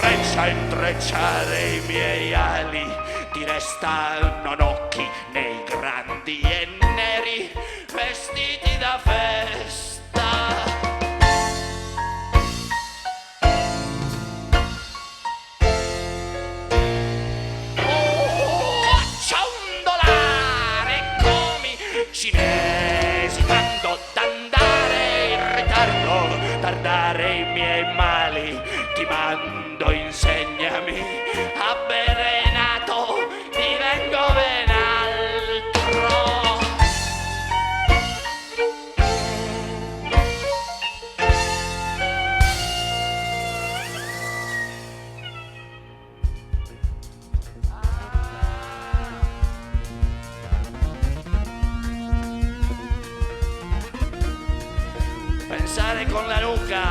comincia a intrecciare i miei ali, ti restano occhi nei grandi e neri, vestiti da festa. Cinesi tanto d'andare in ritardo, tardare i miei mali, ti mando, insegnami a bere nato, divengo ben altro. Pensare con la nuca,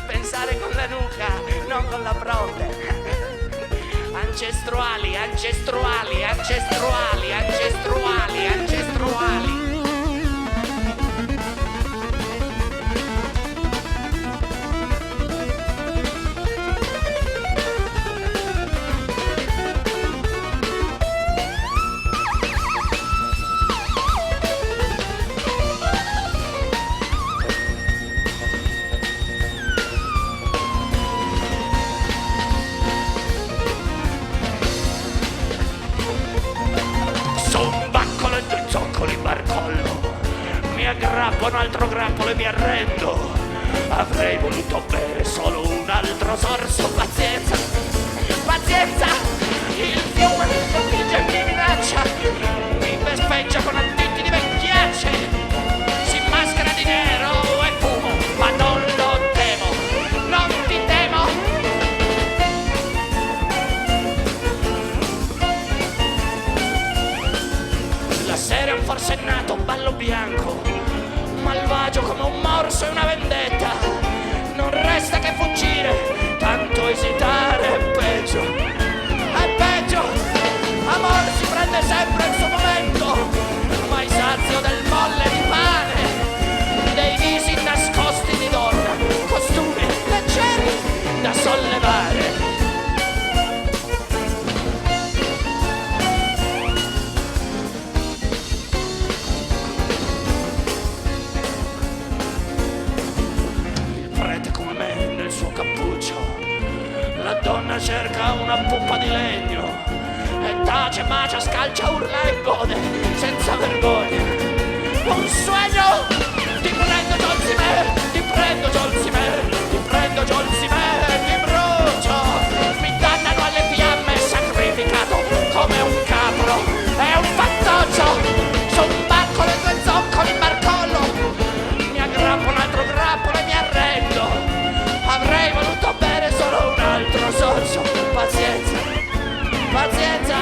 pensare con la nuca, non con la fronte. Ancestrali, ancestrali, ancestrali, ancestrali, ancestrali. Mi aggrappo a un altro grappolo e mi arrendo. Avrei voluto bere solo un altro sorso. Pazienza, pazienza. Il fiume mi spinge e mi minaccia, mi bespeggia con antichi di vecchiacce. Si maschera di nero e fumo, ma non lo temo, non ti temo. La sera è un forsennato, ballo bianco, malvagio come un morso e una vendetta. Non resta che fuggire, tanto esitare è peggio, è peggio. Amore si prende sempre il suo momento, mai sazio del molle di pane, dei visi nascosti di donna, costumi leggeri da sollevare. La donna cerca una puppa di legno e tace, bacia, scalcia, urla e gode senza vergogna. Un sogno! Ti prendo Jolsimer, ti prendo Jolsimer, ti prendo Jolsimer, ti brucio. Mi dannano alle fiamme, sacrificato come un capro e un fantoccio. Su un bancolo e due zoccoli in barcollo, mi aggrappo un altro grappolo e mi arrendo. Avrei voluto bere solo un altro sorso. Pazienza, pazienza,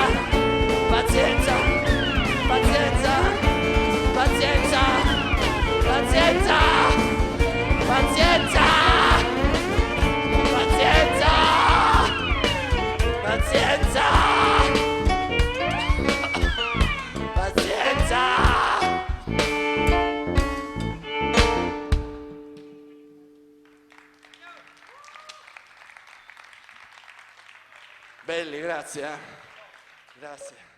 pazienza, pazienza, pazienza, pazienza, pazienza, pazienza, pazienza, pazienza. Belli, grazie. Grazie.